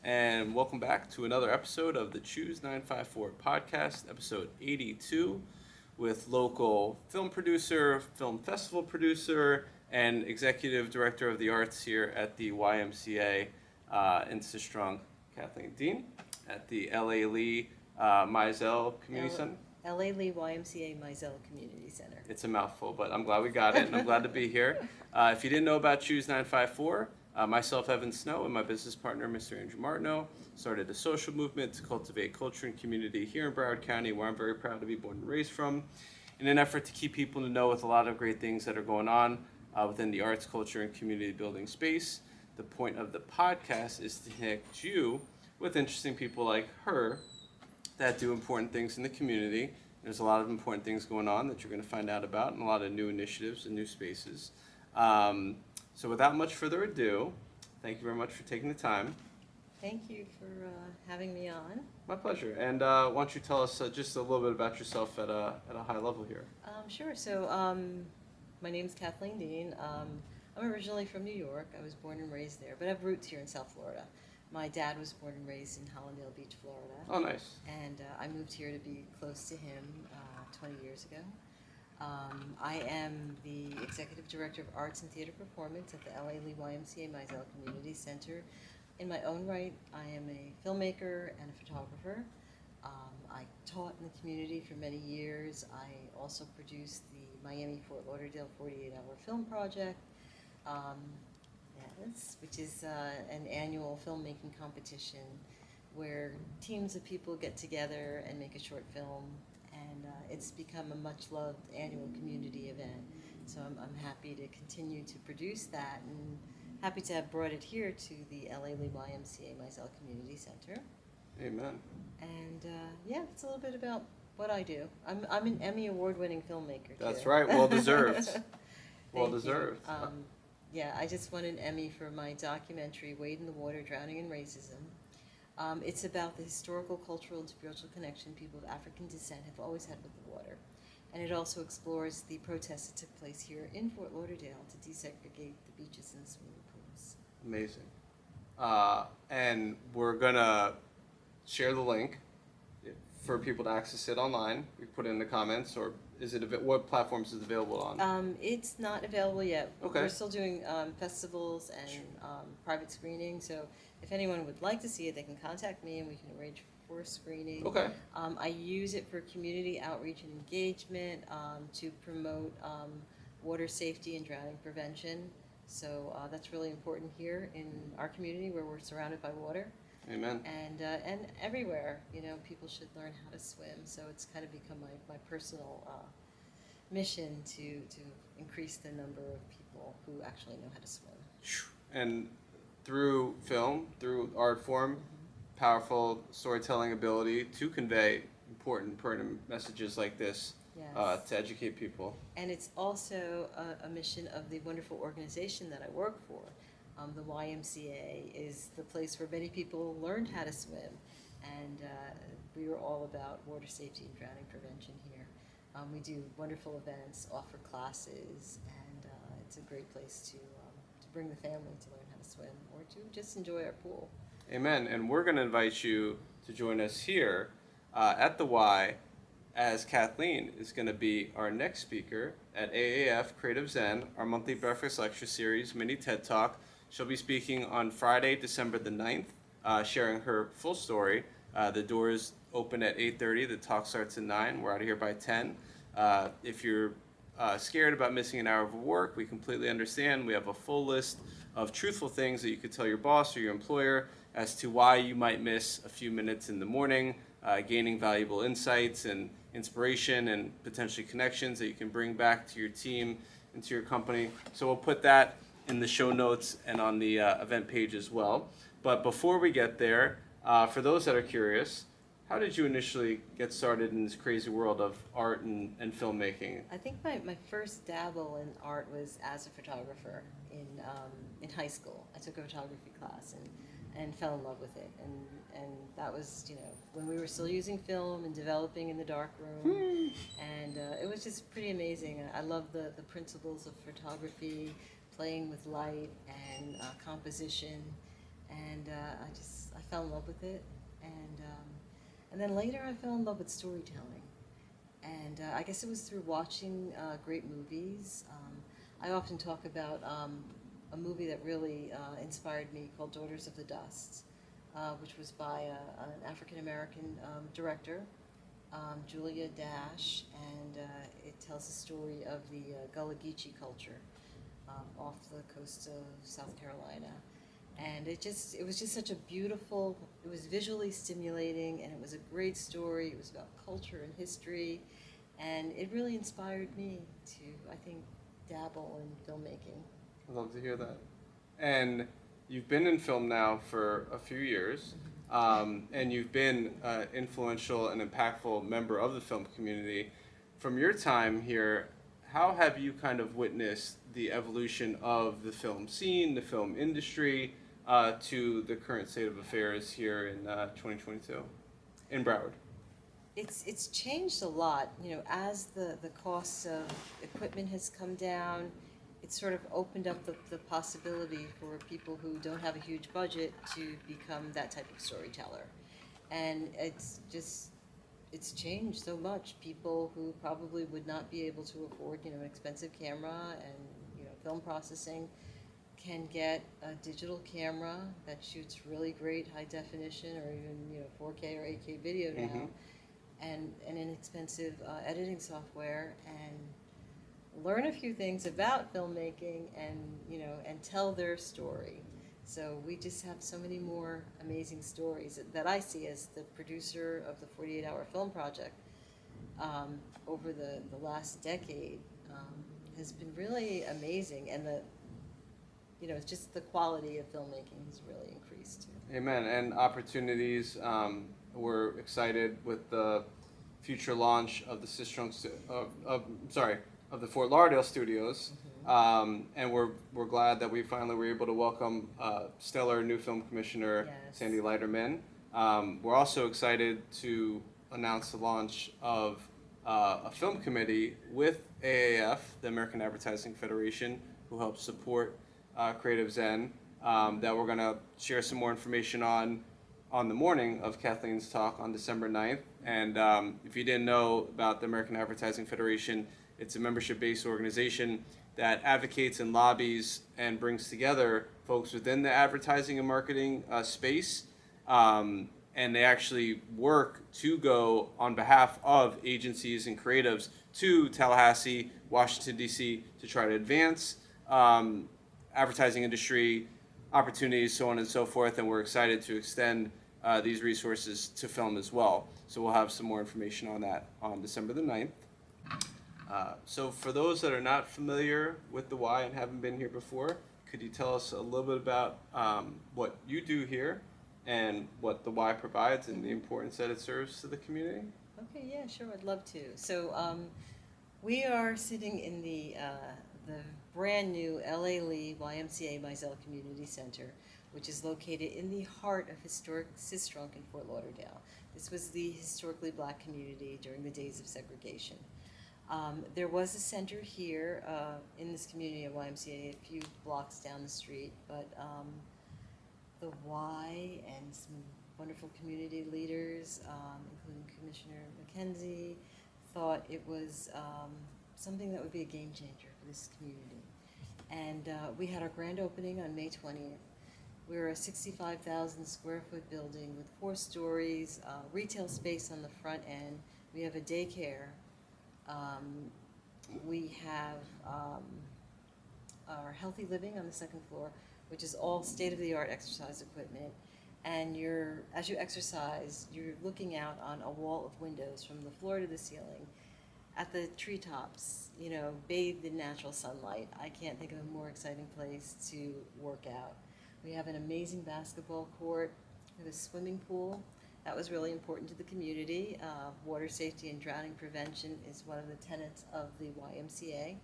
and welcome back to another episode of the Choose954 podcast, episode 82, with local film producer, film festival producer, and executive director of the arts here at the YMCA in Sistrunk, Cathleen Dean, at the LA Lee Mizell Community Center. LA Lee YMCA Mizell Community Center. It's a mouthful, but I'm glad we got it, and I'm glad to be here. If you didn't know about Choose954, myself, Evan Snow, and my business partner, Mr. Andrew Martineau, started a social movement to cultivate culture and community here in Broward County, where I'm very proud to be born and raised from, in an effort to keep people to know with a lot of great things that are going on within the arts, culture, and community building space. The point of the podcast is to connect you with interesting people like her that do important things in the community. There's a lot of important things going on that you're going to find out about, and a lot of new initiatives and new spaces. So without much further ado, thank you very much for taking the time. Thank you for having me on. My pleasure. And why don't you tell us just a little bit about yourself at a high level here? Sure. So my name's Cathleen Dean. I'm originally from New York. I was born and raised there, but I have roots here in South Florida. My dad was born and raised in Hallandale Beach, Florida. Oh, nice. And I moved here to be close to him 20 years ago. I am the Executive Director of Arts and Theater Performance at the LA Lee YMCA Mizell Community Center. In my own right, I am a filmmaker and a photographer. I taught in the community for many years. I also produced the Miami-Fort Lauderdale 48-hour film project. Which is an annual filmmaking competition where teams of people get together and make a short film, and it's become a much-loved annual community event. So I'm happy to continue to produce that, and happy to have brought it here to the LA Lee YMCA Mizell Community Center. Amen. And it's a little bit about what I do. I'm an Emmy award-winning filmmaker, too. That's right. Well deserved. Well deserved. I just won an Emmy for my documentary, Wade in the Water, Drowning in Racism. It's about the historical, cultural, and spiritual connection people of African descent have always had with the water. And it also explores the protests that took place here in Fort Lauderdale to desegregate the beaches and the swimming pools. Amazing. And we're going to share the link for people to access it online. We put it in the comments, or is it what platforms is it available on? It's not available yet. Okay. We're still doing festivals and private screenings, so if anyone would like to see it, they can contact me and we can arrange for a screening. Okay. I use it for community outreach and engagement to promote water safety and drowning prevention. So that's really important here in our community where we're surrounded by water. Amen. And everywhere, people should learn how to swim. So it's kind of become my personal mission to increase the number of people who actually know how to swim. And through film, through art form, powerful storytelling ability to convey important, pertinent messages like this. Yes. To educate people. And it's also a mission of the wonderful organization that I work for. The YMCA is the place where many people learned how to swim, and we are all about water safety and drowning prevention here. We do wonderful events, offer classes, and it's a great place to bring the family to learn how to swim or to just enjoy our pool. Amen. And we're going to invite you to join us here at the Y, as Kathleen is going to be our next speaker at AAF CreativeZen, our monthly breakfast lecture series, mini TED Talk. She'll be speaking on Friday, December the 9th, sharing her full story. The doors open at 8:30. The talk starts at 9. We're out of here by 10. If you're scared about missing an hour of work, we completely understand. We have a full list of truthful things that you could tell your boss or your employer as to why you might miss a few minutes in the morning, gaining valuable insights and inspiration and potentially connections that you can bring back to your team and to your company. So we'll put that in the show notes and on the event page as well. But before we get there, for those that are curious, how did you initially get started in this crazy world of art and filmmaking? I think my first dabble in art was as a photographer in high school. I took a photography class and fell in love with it. And that was, when we were still using film and developing in the dark room. And it was just pretty amazing. I love the principles of photography, playing with light and composition. and I fell in love with it, and then later I fell in love with storytelling, and I guess it was through watching great movies. I often talk about a movie that really inspired me called Daughters of the Dust, which was by an African American director, Julia Dash, and it tells the story of the Gullah Geechee culture off the coast of South Carolina. And it was just such a beautiful, it was visually stimulating, and it was a great story. It was about culture and history, and it really inspired me to, I think, dabble in filmmaking. I'd love to hear that. And you've been in film now for a few years, and you've been an influential and impactful member of the film community. From your time here, how have you kind of witnessed the evolution of the film scene, the film industry, to the current state of affairs here in 2022 in Broward? It's changed a lot, you know, as the cost of equipment has come down. It's sort of opened up the possibility for people who don't have a huge budget to become that type of storyteller. And it's changed so much. People who probably would not be able to afford, you know, an expensive camera and, you know, film processing can get a digital camera that shoots really great high definition or even, you know, 4K or 8K video now, Mm-hmm. and an inexpensive editing software, and learn a few things about filmmaking and, you know, and tell their story. So we just have so many more amazing stories that I see as the producer of the 48-hour film project over the last decade has been really amazing, and it's just the quality of filmmaking has really increased too. Amen. And opportunities. We're excited with the future launch of the of the Fort Lauderdale studios, and we're glad that we finally were able to welcome stellar new film commissioner Yes. Sandy Leiterman. We're also excited to announce the launch of a film committee with AAF, the American Advertising Federation, who helps support CreativeZen, that we're going to share some more information on the morning of Kathleen's talk on December 9th. And if you didn't know about the American Advertising Federation, it's a membership-based organization that advocates and lobbies and brings together folks within the advertising and marketing space. And they actually work to go on behalf of agencies and creatives to Tallahassee, Washington, D.C. to try to advance advertising industry opportunities, so on and so forth. And we're excited to extend these resources to film as well. So we'll have some more information on that on December the 9th. So for those that are not familiar with the Y and haven't been here before, could you tell us a little bit about what you do here and what the Y provides and the importance that it serves to the community? Okay, yeah, sure, I'd love to. So we are sitting in the brand new LA Lee YMCA Mizell Community Center, which is located in the heart of historic Sistrunk in Fort Lauderdale. This was the historically black community during the days of segregation. There was a center here in this community at YMCA a few blocks down the street, but the Y and some wonderful community leaders, including Commissioner McKenzie, thought it was something that would be a game changer for this community. And we had our grand opening on May 20th. We were a 65,000 square foot building with 4 stories, retail space on the front end. We have a daycare. We have our healthy living on the 2nd floor, which is all state-of-the-art exercise equipment. And as you exercise, you're looking out on a wall of windows from the floor to the ceiling at the treetops, you know, bathed in natural sunlight. I can't think of a more exciting place to work out. We have an amazing basketball court. We have a swimming pool. That was really important to the community. Water safety and drowning prevention is one of the tenets of the YMCA.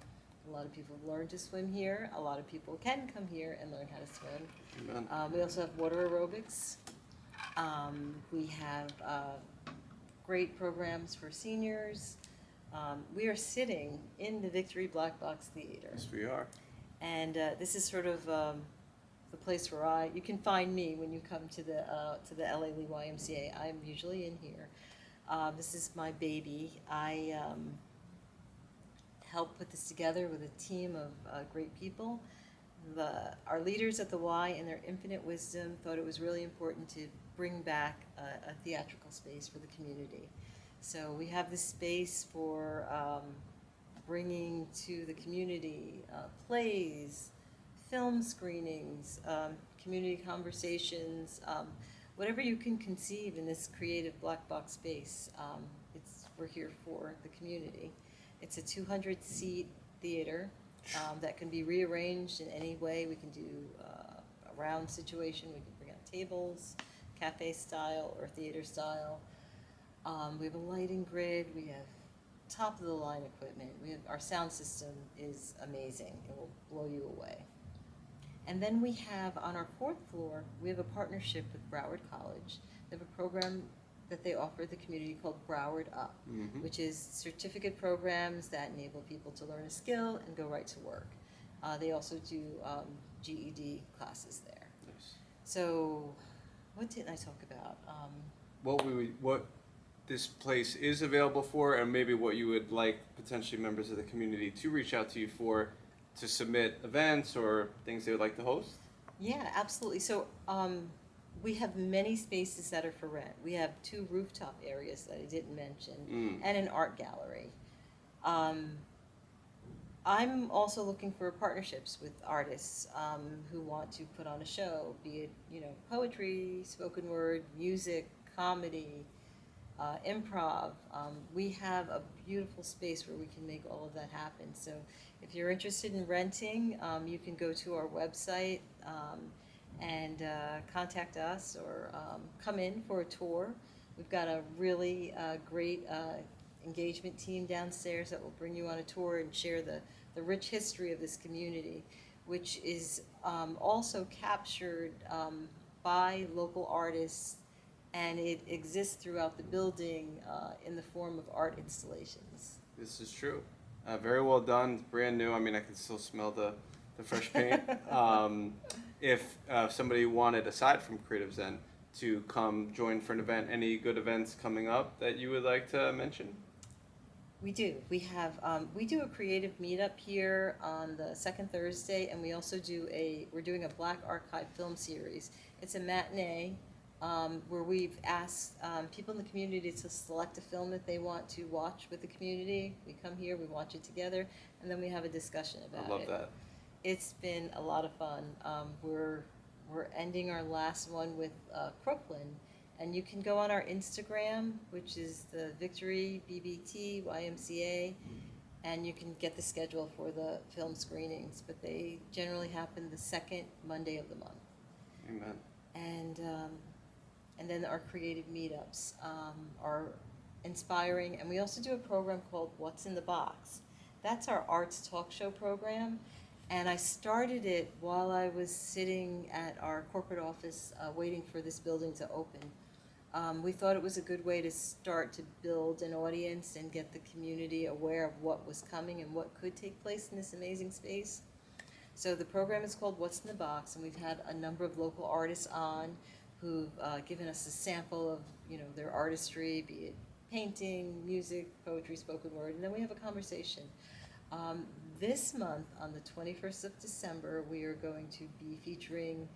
A lot of people have learned to swim here. A lot of people can come here and learn how to swim. We also have water aerobics. We have great programs for seniors. We are sitting in the Victory Black Box Theater. Yes, we are. And this is sort of the the place where you can find me when you come to the LA Lee YMCA. I'm usually in here. This is my baby. I helped put this together with a team of great people. Our leaders at the Y, in their infinite wisdom, thought it was really important to bring back a theatrical space for the community. So we have this space for bringing to the community plays, film screenings, community conversations, whatever you can conceive in this creative black box space. We're here for the community. It's a 200-seat theater that can be rearranged in any way. We can do a round situation. We can bring out tables, cafe style or theater style. We have a lighting grid. We have top-of-the-line equipment. Our sound system is amazing. It will blow you away. And then we have, on our 4th floor, we have a partnership with Broward College. They have a program that they offer the community called Broward Up, which is certificate programs that enable people to learn a skill and go right to work. They also do GED classes there. Nice. So, what didn't I talk about? What this place is available for, and maybe what you would like potentially members of the community to reach out to you for, to submit events or things they would like to host? Yeah, absolutely. So we have many spaces that are for rent. We have 2 rooftop areas that I didn't mention, and an art gallery. I'm also looking for partnerships with artists who want to put on a show, be it poetry, spoken word, music, comedy, improv. We have a beautiful space where we can make all of that happen. So if you're interested in renting, you can go to our website and contact us or come in for a tour. We've got a really great engagement team downstairs that will bring you on a tour and share the rich history of this community, which is also captured by local artists, and it exists throughout the building in the form of art installations. This is true. Very well done, brand new. I mean, I can still smell the fresh paint. If somebody wanted, aside from CreativeZen, to come join for an event, any good events coming up that you would like to mention? We do. We do a creative meetup here on the 2nd Thursday, and we also we're doing a Black Archive film series. It's a matinee where we've asked people in the community to select a film that they want to watch with the community. We come here, we watch it together, and then we have a discussion about it. I love that. It's been a lot of fun. We're ending our last one with Crooklyn, and you can go on our Instagram, which is the Victory BBT YMCA, and you can get the schedule for the film screenings. But they generally happen the 2nd Monday of the month. Amen. And then our creative meetups are inspiring, and we also do a program called What's in the Box. That's our arts talk show program. And I started it while I was sitting at our corporate office waiting for this building to open. We thought it was a good way to start to build an audience and get the community aware of what was coming and what could take place in this amazing space. So the program is called What's in the Box, and we've had a number of local artists on who've given us a sample of their artistry, be it painting, music, poetry, spoken word, and then we have a conversation. This month, on the 21st of December, we are going to be featuring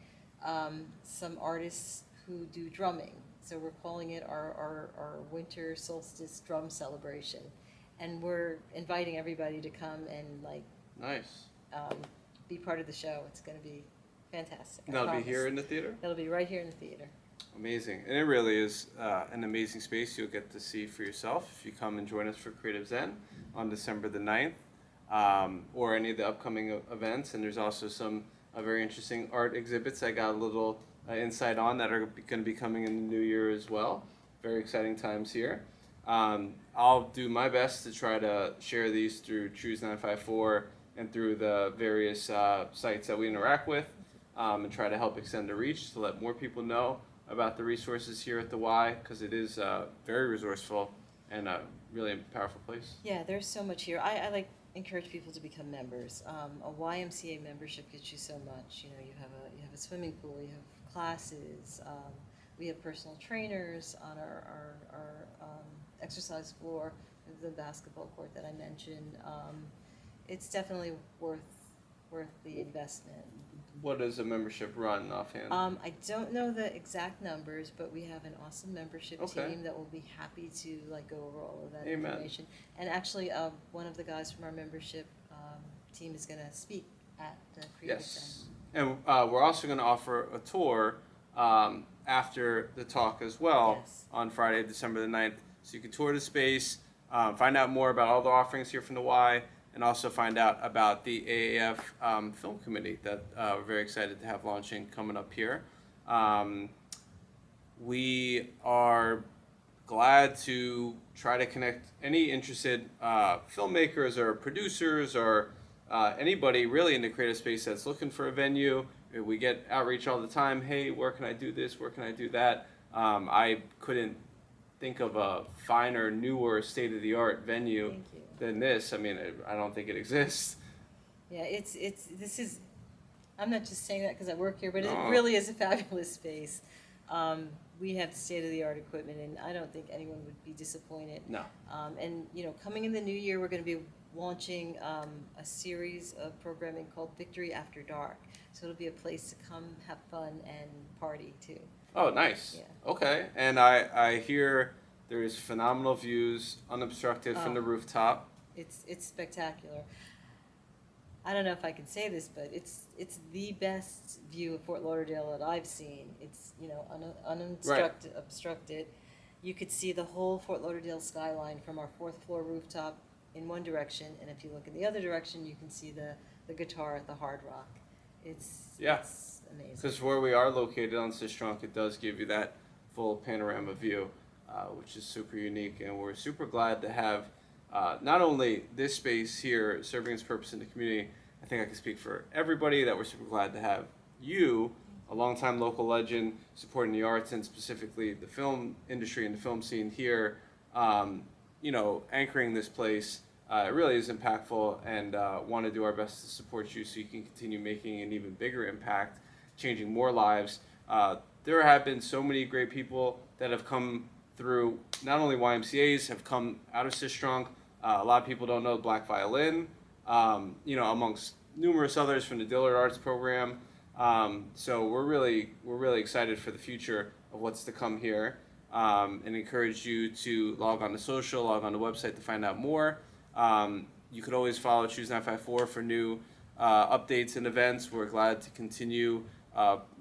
some artists who do drumming. So we're calling it our winter solstice drum celebration. And we're inviting everybody to come and Nice. Be part of the show. It's going to be fantastic. And that'll be here in the theater? That'll be right here in the theater. Amazing. And it really is an amazing space you'll get to see for yourself if you come and join us for CreativeZen on December the 9th. Or any of the upcoming events, and there's also some very interesting art exhibits I got a little insight on that are going to be coming in the new year as well. Very exciting times here. I'll do my best to try to share these through Choose954 and through the various sites that we interact with, and try to help extend the reach to let more people know about the resources here at the Y, because it is very resourceful and a really powerful place. Yeah, there's so much here. I encourage people to become members. A YMCA membership gets you so much. You know, you have a swimming pool, you have classes, we have personal trainers on our exercise floor, the basketball court that I mentioned. It's definitely worth the investment. What does a membership run offhand? I don't know the exact numbers, but we have an awesome membership Okay. team that will be happy to go over all of that Amen. information. And actually, one of the guys from our membership team is going to speak at the CreativeZen. And we're also going to offer a tour after the talk as well. Yes. On Friday, December the 9th. So you can tour the space, find out more about all the offerings here from the Y, and also find out about the AAF Film Committee that we're very excited to have launching coming up here. We are glad to try to connect any interested filmmakers or producers or anybody really in the creative space that's looking for a venue. We get outreach all the time. Hey, where can I do this? Where can I do that? I couldn't think of a finer, newer, state-of-the-art venue Thank you. than this. I mean, I don't think it exists. Yeah, this is, I'm not just saying that because I work here, but No. it really is a fabulous space. We have state-of-the-art equipment, and I don't think anyone would be disappointed. No. And, you know, coming in the new year, we're going to be launching a series of programming called Victory After Dark. So it'll be a place to come have fun and party, too. Oh, nice. Yeah. Okay. And I hear there's phenomenal views, unobstructed from the rooftop. It's spectacular. I don't know if I can say this, but it's the best view of Fort Lauderdale that I've seen. It's, you know, unobstructed. Obstructed. You could see the whole Fort Lauderdale skyline from our 4th floor rooftop in one direction, and if you look in the other direction, you can see the guitar at the Hard Rock. It's amazing. Because where we are located on Sistrunk, it does give you that full panorama view, which is super unique, and we're super glad to have not only this space here serving its purpose in the community. I think I can speak for everybody that we're super glad to have you, a longtime local legend, supporting the arts and specifically the film industry and the film scene here, you know, anchoring this place. It really is impactful, and want to do our best to support you so you can continue making an even bigger impact, changing more lives. There have been so many great people that have come through, not only YMCAs, have come out of Sistrunk. A lot of people don't know Black Violin, you know, amongst numerous others from the Dillard Arts Program. So we're really excited for the future of what's to come here, and encourage you to log on to social, log on the website to find out more. You could always follow Choose954 for new updates and events. We're glad to continue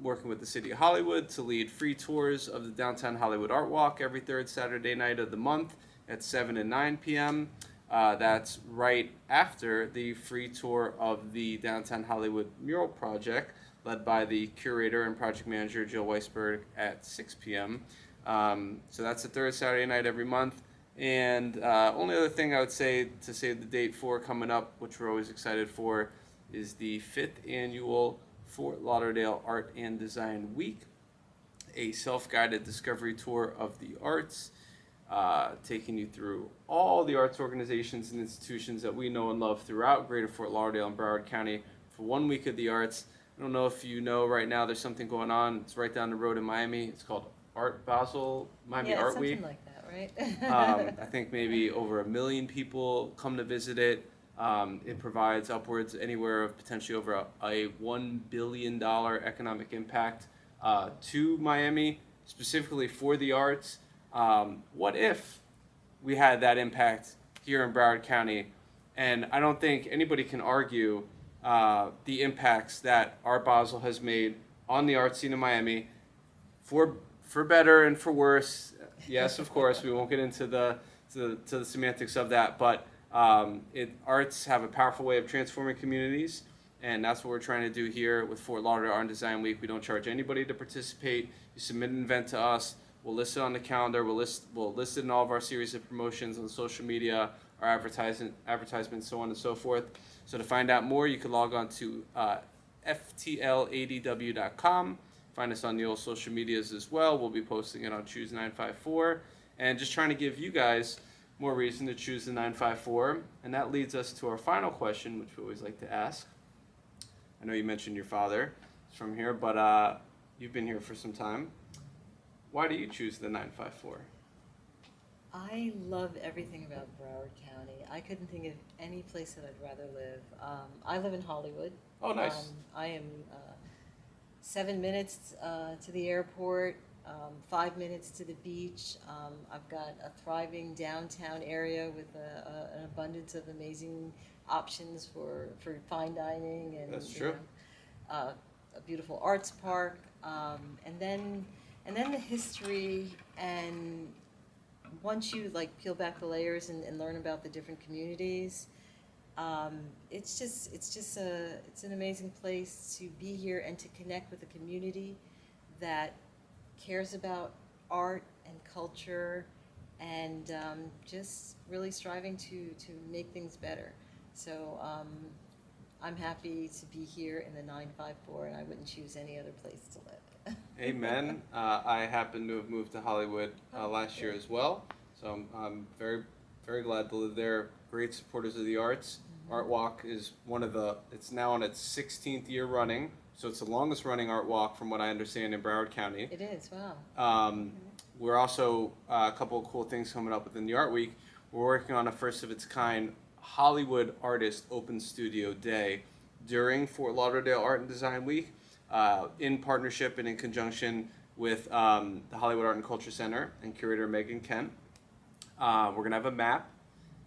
working with the City of Hollywood to lead free tours of the Downtown Hollywood Art Walk every 3rd Saturday night of the month at 7 and 9 p.m. That's right after the free tour of the Downtown Hollywood Mural Project, led by the curator and project manager Jill Weisberg at 6 p.m. So that's the 3rd Saturday night every month. And only other thing I would say to save the date for coming up, which we're always excited for, is the 5th annual Fort Lauderdale Art and Design Week, a self-guided discovery tour of the arts, taking you through all the arts organizations and institutions that we know and love throughout Greater Fort Lauderdale and Broward County for 1 week of the arts. I don't know if you know right now there's something going on. It's right down the road in Miami. It's called Art Basel, Miami Art Week. Yeah, something like that, right? I think maybe over 1 million people come to visit it. It provides upwards anywhere of potentially over a $1 billion economic impact to Miami, specifically for the arts. What if we had that impact here in Broward County? And I don't think anybody can argue the impacts that Art Basel has made on the art scene in Miami, for better and for worse. Yes, of course, we won't get into the semantics of that, but arts have a powerful way of transforming communities, and that's what we're trying to do here with Fort Lauderdale Art and Design Week. We don't charge anybody to participate. You submit an event to us, we'll list it on the calendar, we'll list it in all of our series of promotions on social media, our advertisements, so on and so forth. So to find out more, you can log on to ftladw.com. Find us on the old social medias as well. We'll be posting it on Choose954. And just trying to give you guys more reason to choose the 954. And that leads us to our final question, which we always like to ask. I know you mentioned your father is from here, but you've been here for some time. Why do you choose the 954? I love everything about Broward County. I couldn't think of any place that I'd rather live. I live in Hollywood. Oh, nice. I am 7 minutes to the airport, 5 minutes to the beach. I've got a thriving downtown area with an abundance of amazing options for fine dining and That's true. A beautiful arts park, and then the history. And once you like peel back the layers and learn about the different communities, it's an amazing place to be here and to connect with a community that cares about art and culture and just really striving to make things better. So I'm happy to be here in the 954, and I wouldn't choose any other place to live. Amen. I happen to have moved to Hollywood last year as well, so I'm very, very glad to live there. Great supporters of the arts. Art Walk is it's now on its 16th year running, so it's the longest running art walk from what I understand in Broward County. It is, wow. We're also a couple of cool things coming up within the Art Week. We're working on a first of its kind Hollywood Artist Open Studio Day during Fort Lauderdale Art and Design Week, in partnership and in conjunction with the Hollywood Art and Culture Center and curator Megan Kent. We're gonna have a map,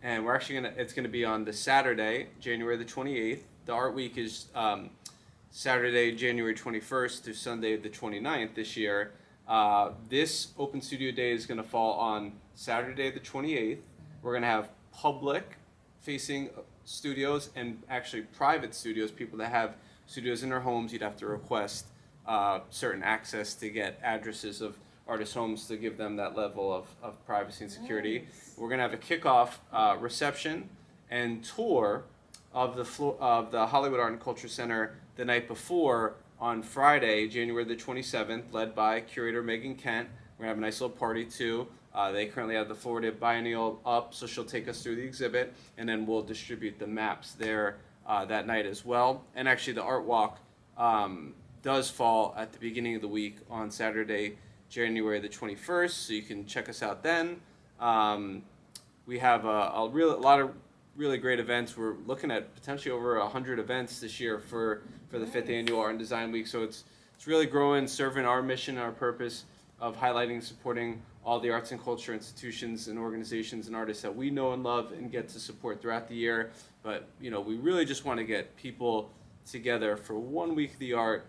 and we're actually it's gonna be on the Saturday, January the 28th. The Art Week is Saturday, January 21st to Sunday the 29th this year. This Open Studio Day is gonna fall on Saturday the 28th. We're gonna have public facing studios and actually private studios, people that have studios in their homes. You'd have to request certain access to get addresses of artists' homes to give them that level of privacy and security. Nice. We're gonna have a kickoff reception and tour of the Hollywood Art and Culture Center the night before on Friday, January the 27th, led by curator Megan Kent. We're gonna have a nice little party too. They currently have the Florida Biennial up, so she'll take us through the exhibit, and then we'll distribute the maps there that night as well. And actually, the Art Walk does fall at the beginning of the week on Saturday, January the 21st, so you can check us out then. We have a lot of really great events. We're looking at potentially over 100 events this year for the 5th Annual Art and Design Week, so it's really growing, serving our mission, our purpose of highlighting and supporting all the arts and culture institutions and organizations and artists that we know and love and get to support throughout the year. But, we really just want to get people together for 1 week of the art,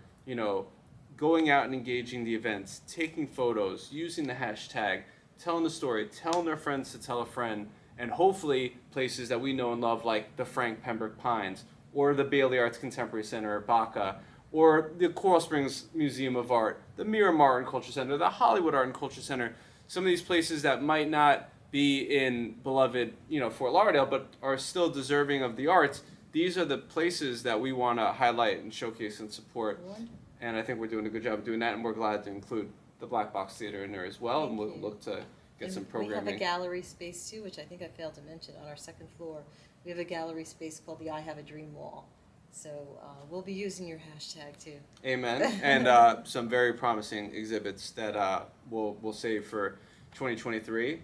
going out and engaging the events, taking photos, using the hashtag, telling the story, telling their friends to tell a friend, and hopefully places that we know and love like the Frank Pembroke Pines or the Bailey Arts Contemporary Center at Baca, or the Coral Springs Museum of Art, the Miramar Art and Culture Center, the Hollywood Art and Culture Center. Some of these places that might not be in beloved, Fort Lauderdale, but are still deserving of the arts. These are the places that we want to highlight and showcase and support. Wonderful. And I think we're doing a good job of doing that, and we're glad to include the Black Box Theater in there as well, and we'll look to get And some we programming. have a gallery space too, which I think I failed to mention. On our second floor, we have a gallery space called the I Have a Dream Wall. So we'll be using your hashtag too. Amen. And some very promising exhibits that we'll save for 2023. Yes.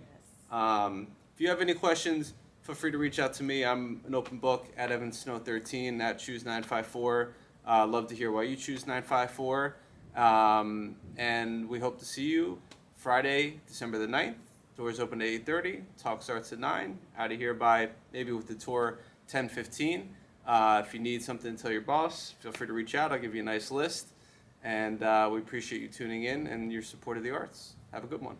If you have any questions, feel free to reach out to me. I'm an open book at EvansSnow13 at Choose954. Love to hear why you choose 954. And we hope to see you Friday, December the 9th. Doors open at 8:30. Talk starts at 9. Out of here by maybe with the tour 10:15. If you need something to tell your boss, feel free to reach out. I'll give you a nice list. And we appreciate you tuning in and your support of the arts. Have a good one.